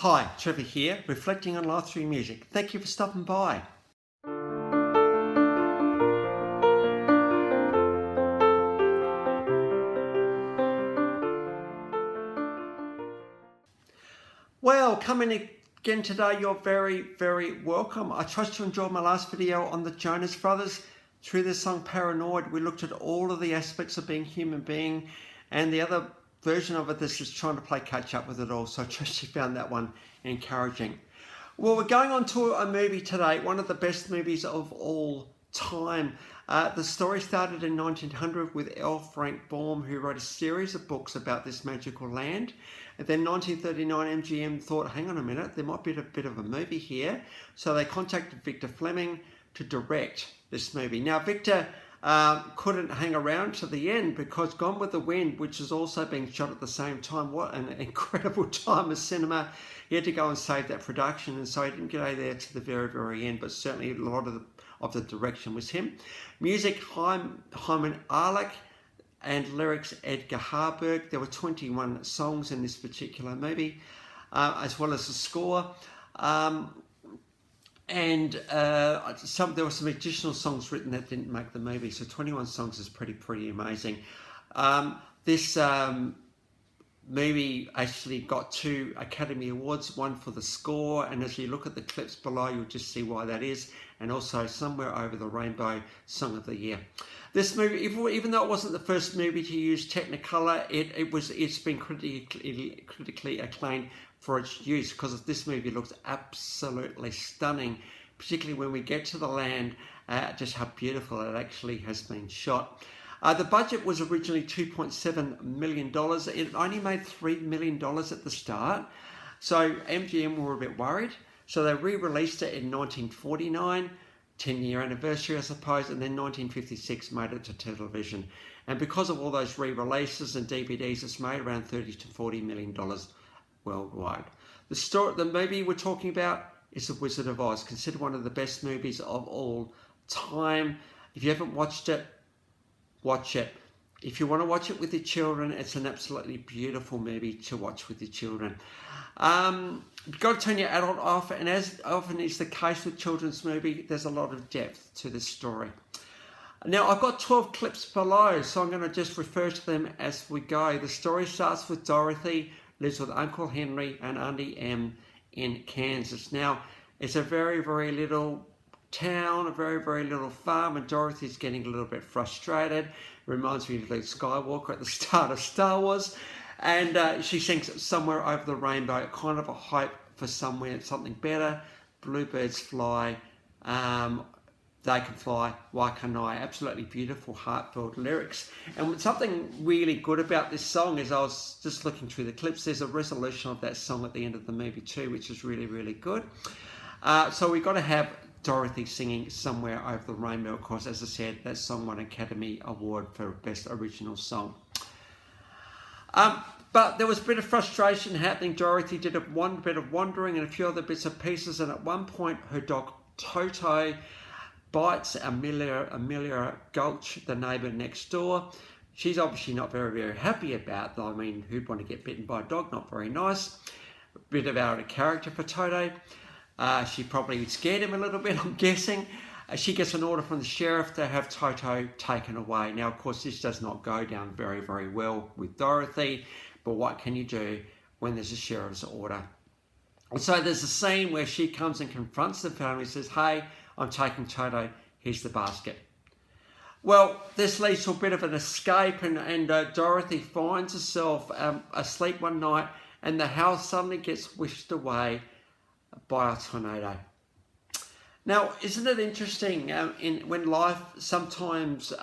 Hi, Trevor here, reflecting on life through music. Thank you for stopping by. Well, coming again today, you're very, very welcome. I trust you enjoyed my last video on the Jonas Brothers. Through the song Paranoid, we looked at all of the aspects of being human being, and the other version of it, this is trying to play catch up with it all. So I trust you found that one encouraging. Well, we're going on to a movie today, one of the best movies of all time. The story started in 1900 with L. Frank Baum, who wrote a series of books about this magical land. And then 1939, MGM thought, hang on a minute, there might be a bit of a movie here. So they contacted Victor Fleming to direct this movie. Now, Victor couldn't hang around to the end because Gone with the Wind, which is also being shot at the same time, what an incredible time of cinema. He had to go and save that production, and so he didn't get there to the very, very end, but certainly a lot of the direction was him. Music, Hyman Arlick, and lyrics, Edgar Harburg. There were 21 songs in this particular movie, as well as the score. And there were some additional songs written that didn't make the movie, so 21 songs is pretty amazing. This movie actually got 2 Academy Awards, one for the score, and as you look at the clips below, you'll just see why that is, and also Somewhere Over the Rainbow, Song of the Year. This movie, even though it wasn't the first movie to use Technicolor, it's been critically acclaimed for its use, because this movie looks absolutely stunning, particularly when we get to the land, just how beautiful it actually has been shot. The budget was originally $2.7 million. It only made $3 million at the start, so MGM were a bit worried. So they re-released it in 1949, 10-year anniversary, I suppose, and then 1956 made it to television. And because of all those re-releases and DVDs, it's made around $30 to $40 million worldwide. The movie we're talking about is The Wizard of Oz, considered one of the best movies of all time. If you haven't watched it, watch it. If you want to watch it with your children, it's an absolutely beautiful movie to watch with your children. You've got to turn your adult off, and as often is the case with children's movie, there's a lot of depth to this story. Now, I've got 12 clips below, so I'm going to just refer to them as we go. The story starts with Dorothy, lives with Uncle Henry and Auntie Em in Kansas. Now, it's a very, very little town, a very, very little farm, and Dorothy's getting a little bit frustrated. Reminds me of Luke Skywalker at the start of Star Wars. And she sings Somewhere Over the Rainbow, kind of a hope for something better. Bluebirds fly, they can fly, why can't I? Absolutely beautiful, heartfelt lyrics. And something really good about this song is, I was just looking through the clips, there's a resolution of that song at the end of the movie too, which is really, really good. So we've got to have Dorothy singing Somewhere Over the Rainbow. Of course, as I said, that song won an Academy Award for Best Original Song. But there was a bit of frustration happening. Dorothy did one bit of wandering and a few other bits and pieces, and at one point her dog Toto bites Amelia Gulch, the neighbour next door. She's obviously not very, very happy about that. I mean, who'd want to get bitten by a dog? Not very nice. A bit of out of character for Toto. She probably scared him a little bit, I'm guessing. She gets an order from the sheriff to have Toto taken away. Now, of course, this does not go down very, very well with Dorothy, but what can you do when there's a sheriff's order? And so there's a scene where she comes and confronts the family and says, hey, I'm taking Toto, here's the basket. Well, this leads to a bit of an escape, and Dorothy finds herself asleep one night, and the house suddenly gets whisked away by a tornado. Now, isn't it interesting, when life, sometimes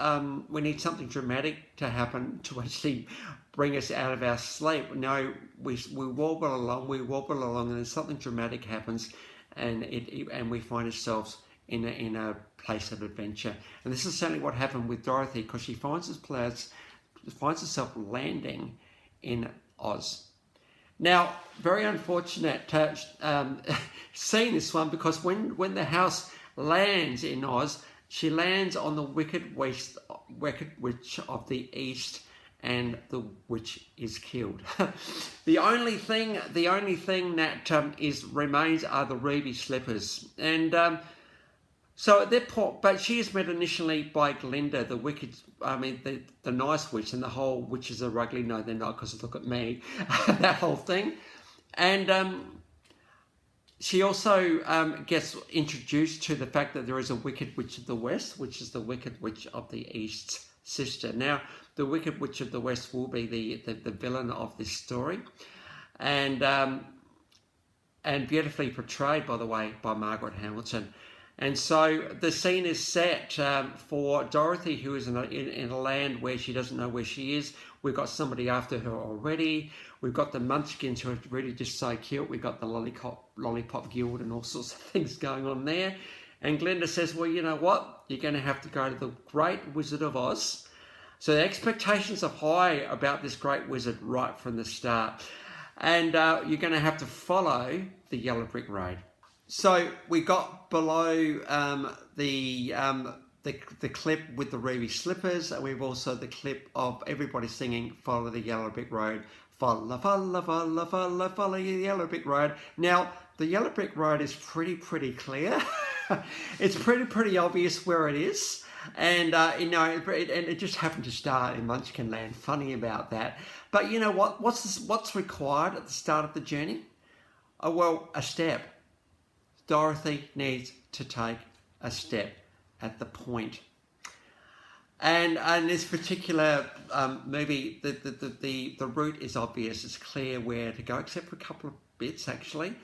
we need something dramatic to happen to actually bring us out of our sleep. No, we wobble along, and then something dramatic happens, and we find ourselves in a place of adventure. And this is certainly what happened with Dorothy, because she finds herself landing in Oz. Now, very unfortunate seeing this one, because when the house lands in Oz, she lands on the Wicked Witch of the East, and the witch is killed. The only thing that remains are the ruby slippers, and so at that point, but she is met initially by Glinda, the wicked, the nice witch, and the whole witches are ugly. No, they're not, because look at me, that whole thing, and she also gets introduced to the fact that there is a Wicked Witch of the West, which is the Wicked Witch of the East's sister. Now, the Wicked Witch of the West will be the villain of this story, and beautifully portrayed, by the way, by Margaret Hamilton. And so the scene is set for Dorothy, who is in a land where she doesn't know where she is. We've got somebody after her already. We've got the Munchkins, who are really just so cute. We've got the Lollipop Guild and all sorts of things going on there. And Glinda says, well, you know what? You're going to have to go to the Great Wizard of Oz. So the expectations are high about this great wizard right from the start. And you're going to have to follow the Yellow Brick Road. So we got below the clip with the ruby slippers, and we've also the clip of everybody singing "Follow the Yellow Brick Road." Follow, follow, follow, follow, follow the Yellow Brick Road. Now the Yellow Brick Road is pretty clear. It's pretty obvious where it is, and it just happened to start in Munchkin Land. Funny about that, but you know what? What's required at the start of the journey? Oh well, a step. Dorothy needs to take a step at the point. And in this particular movie, the route is obvious. It's clear where to go, except for a couple of bits actually.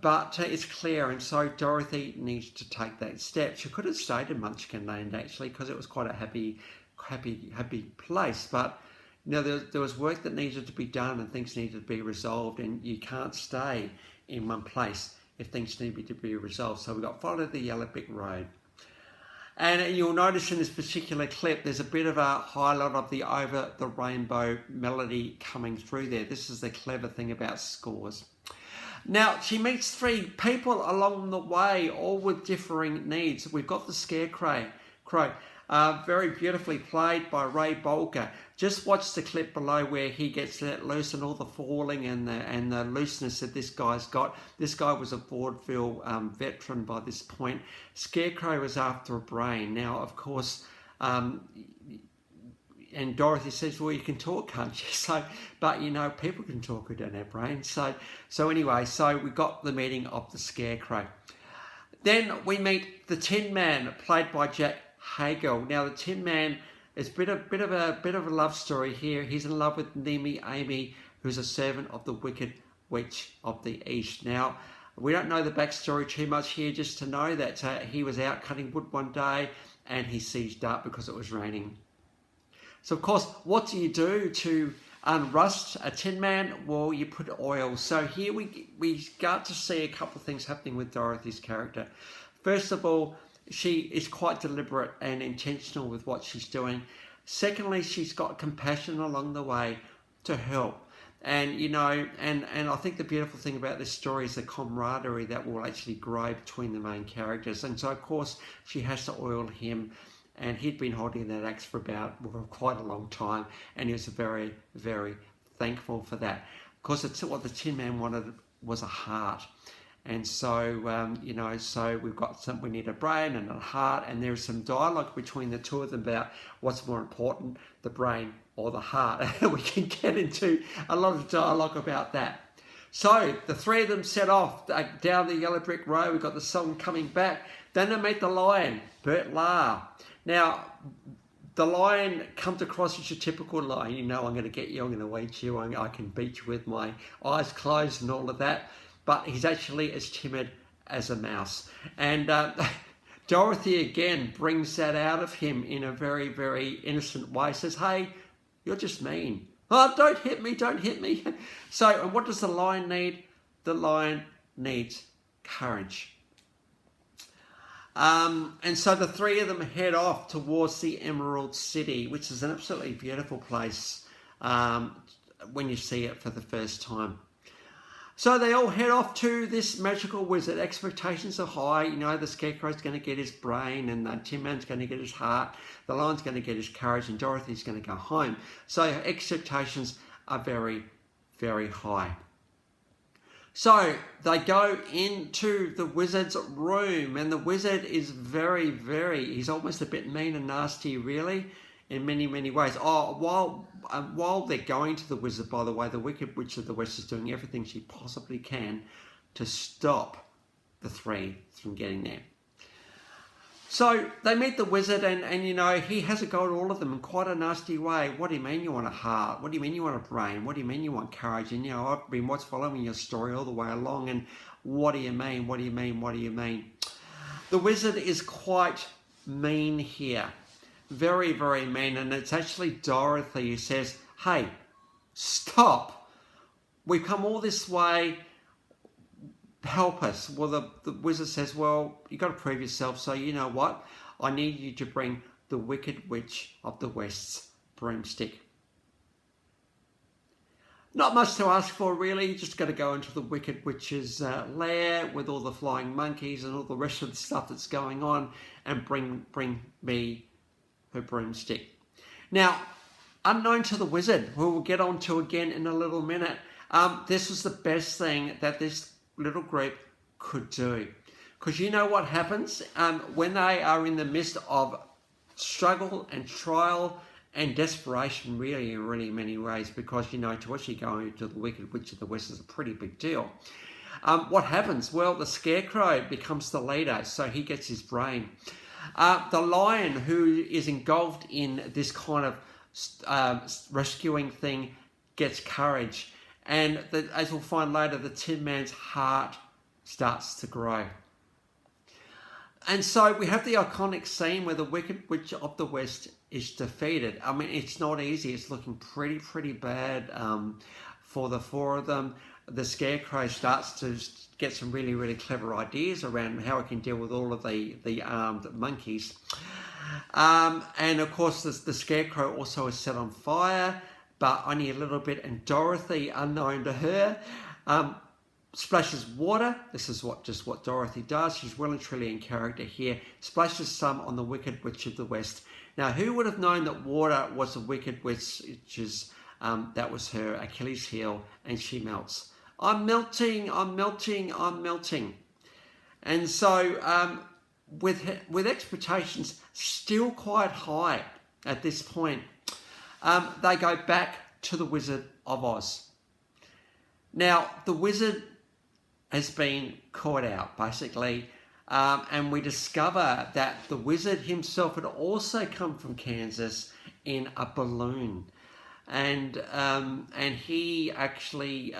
But it's clear, and so Dorothy needs to take that step. She could have stayed in Munchkin Land actually, because it was quite a happy place. But you know, there was work that needed to be done, and things needed to be resolved, and you can't stay in one place if things need to be resolved. So we've got Follow the Yellow Brick Road. And you'll notice in this particular clip, there's a bit of a highlight of the Over the Rainbow melody coming through there. This is the clever thing about scores. Now, she meets three people along the way, all with differing needs. We've got the Scarecrow, very beautifully played by Ray Bolger. Just watch the clip below where he gets let loose, and all the falling and the looseness that this guy's got. This guy was a vaudeville veteran by this point. Scarecrow was after a brain. Now, of course, and Dorothy says, well, you can talk, can't you? So, but you know, people can talk who don't have brains. So anyway, so we got the meeting of the Scarecrow. Then we meet the Tin Man, played by Jack Hagel. Now, the Tin Man is a bit of a love story here. He's in love with Nemi Amy, who's a servant of the Wicked Witch of the East. Now, we don't know the backstory too much here, just to know that he was out cutting wood one day and he seized up because it was raining. So, of course, what do you do to unrust a Tin Man? Well, you put oil. So here we start to see a couple of things happening with Dorothy's character. First of all, she is quite deliberate and intentional with what she's doing. Secondly, she's got compassion along the way to help. And, you know, and I think the beautiful thing about this story is the camaraderie that will actually grow between the main characters. And so, of course, she has to oil him. And he'd been holding that axe for quite a long time. And he was very, very thankful for that. Of course, what the Tin Man wanted was a heart. And so, you know, so we need a brain and a heart, and there's some dialogue between the two of them about what's more important, the brain or the heart. We can get into a lot of dialogue about that. So the three of them set off down the Yellow Brick Road. We've got the song coming back. Then they meet the lion, Bert Lahr. Now, the lion comes across as your typical lion. You know, I'm going to get you, I'm going to eat you, I can beat you with my eyes closed and all of that. But he's actually as timid as a mouse. And Dorothy again brings that out of him in a very, very innocent way. Says, hey, you're just mean. Oh, don't hit me, don't hit me. So, and what does the lion need? The lion needs courage. And so the three of them head off towards the Emerald City, which is an absolutely beautiful place when you see it for the first time. So they all head off to this magical wizard. Expectations are high. You know, the Scarecrow's going to get his brain, and the Tin Man's going to get his heart. The Lion's going to get his courage, and Dorothy's going to go home. So expectations are very, very high. So they go into the wizard's room, and the wizard is he's almost a bit mean and nasty, really, in many, many ways. Oh, while they're going to the wizard, by the way, the Wicked Witch of the West is doing everything she possibly can to stop the three from getting there. So they meet the wizard, and you know, he has a go at all of them in quite a nasty way. What do you mean you want a heart? What do you mean you want a brain? What do you mean you want courage? And you know, I've been following your story all the way along, and what do you mean? What do you mean? What do you mean? The wizard is quite mean here. Very, very mean, and it's actually Dorothy who says, hey, stop. We've come all this way. Help us. Well, the wizard says, well, you got to prove yourself, so you know what? I need you to bring the Wicked Witch of the West's broomstick. Not much to ask for, really. You just got to go into the Wicked Witch's lair with all the flying monkeys and all the rest of the stuff that's going on, and bring me her broomstick. Now, unknown to the wizard, who we'll get on to again in a little minute, this was the best thing that this little group could do. Because you know what happens when they are in the midst of struggle and trial and desperation, really, in really many ways, because, you know, to actually go into the Wicked Witch of the West is a pretty big deal. What happens? Well, the Scarecrow becomes the leader, so he gets his brain. The Lion, who is engulfed in this kind of rescuing thing, gets courage. And as we'll find later, the Tin Man's heart starts to grow. And so we have the iconic scene where the Wicked Witch of the West is defeated. I mean, it's not easy. It's looking pretty bad for the four of them. The Scarecrow starts to get some really clever ideas around how it can deal with all of the armed monkeys. And of course, the Scarecrow also is set on fire, but only a little bit, and Dorothy, unknown to her, splashes water. This is just what Dorothy does. She's well and truly in character here. Splashes some on the Wicked Witch of the West. Now, who would have known that water was the Wicked Witch's, that was her Achilles heel, and she melts. I'm melting. And so, with expectations still quite high at this point, they go back to the Wizard of Oz. Now, the wizard has been caught out, basically, and we discover that the wizard himself had also come from Kansas in a balloon. And he actually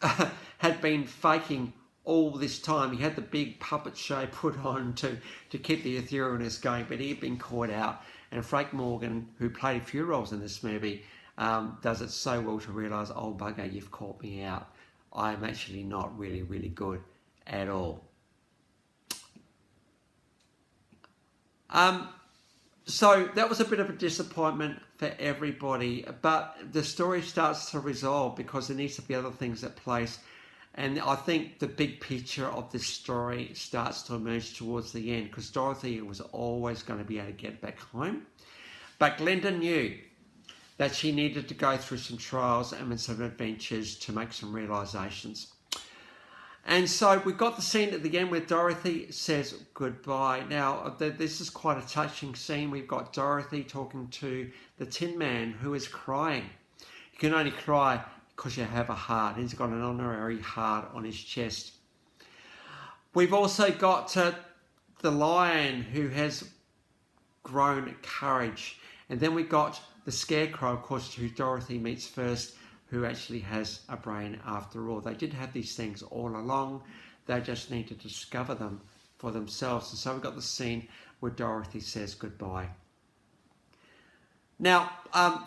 had been faking all this time. He had the big puppet show put on to keep the etherealness going, but he had been caught out. And Frank Morgan, who played a few roles in this movie, does it so well to realise, oh bugger, you've caught me out. I'm actually not really good at all. So that was a bit of a disappointment for everybody, but the story starts to resolve because there needs to be other things at place. And I think the big picture of this story starts to emerge towards the end, because Dorothy was always going to be able to get back home. But Glenda knew that she needed to go through some trials and some adventures to make some realizations. And so we got the scene at the end where Dorothy says goodbye. Now, this is quite a touching scene. We've got Dorothy talking to the Tin Man, who is crying. You can only cry because you have a heart. He's got an honorary heart on his chest. We've also got the Lion, who has grown courage. And then we got the Scarecrow, of course, who Dorothy meets first, who actually has a brain after all. They did have these things all along. They just need to discover them for themselves. And so we've got the scene where Dorothy says goodbye. Now,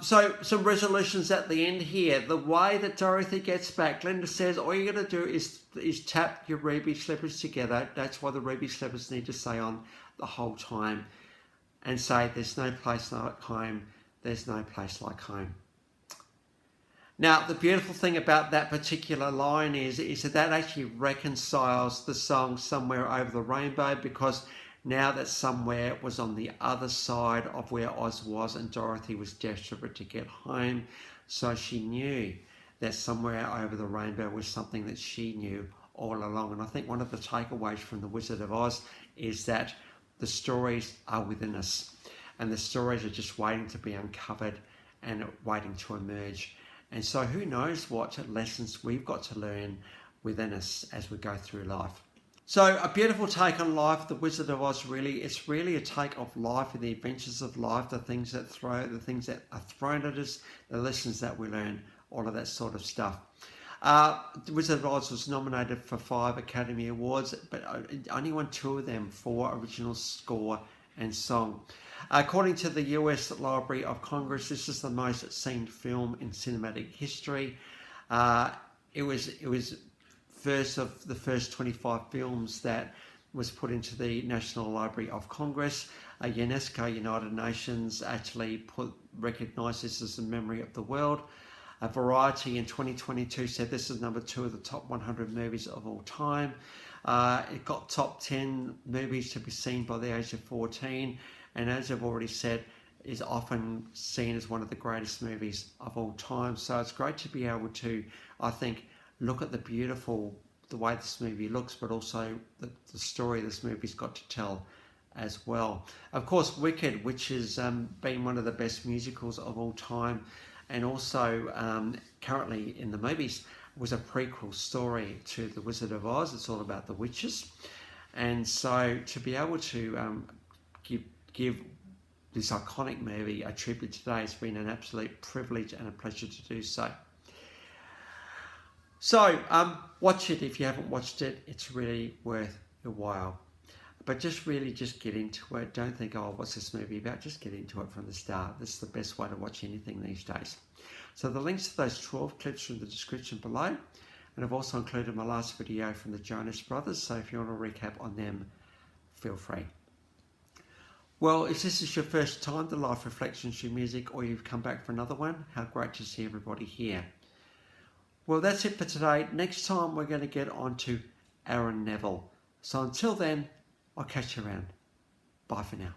so some resolutions at the end here. The way that Dorothy gets back, Glenda says, all you got to do is tap your ruby slippers together. That's why the ruby slippers need to stay on the whole time, and say, there's no place like home. There's no place like home. Now, the beautiful thing about that particular line is that actually reconciles the song Somewhere Over the Rainbow, because now that Somewhere was on the other side of where Oz was, and Dorothy was desperate to get home. So she knew that Somewhere Over the Rainbow was something that she knew all along. And I think one of the takeaways from The Wizard of Oz is that the stories are within us, and the stories are just waiting to be uncovered and waiting to emerge. And so who knows what lessons we've got to learn within us as we go through life. So a beautiful take on life, The Wizard of Oz. It's really a take of life and the adventures of life, the things that are thrown at us, the lessons that we learn, all of that sort of stuff. The Wizard of Oz was nominated for 5 Academy Awards, but only won 2 of them for original score and song. According to the US Library of Congress, this is the most seen film in cinematic history. It was first of the first 25 films that was put into the National Library of Congress. UNESCO, United Nations, actually recognised this as the memory of the world. Variety in 2022 said this is number 2 of the top 100 movies of all time. It got top 10 movies to be seen by the age of 14, and as I've already said, is often seen as one of the greatest movies of all time. So it's great to be able to, I think, look at the way this movie looks, but also the story this movie's got to tell as well. Of course, Wicked, which has been one of the best musicals of all time, and also currently in the movies, was a prequel story to The Wizard of Oz. It's all about the witches. And so to be able to give this iconic movie a tribute today has been an absolute privilege and a pleasure to do so. So watch it if you haven't watched it. It's really worth your while. But just get into it. Don't think, oh, what's this movie about? Just get into it from the start. This is the best way to watch anything these days. So the links to those 12 clips are in the description below. And I've also included my last video from the Jonas brothers. So if you want to recap on them, feel free. Well, if this is your first time to Life Reflections Through Music, or you've come back for another one, how great to see everybody here. Well, that's it for today. Next time we're going to get on to Aaron Neville. So until then, I'll catch you around. Bye for now.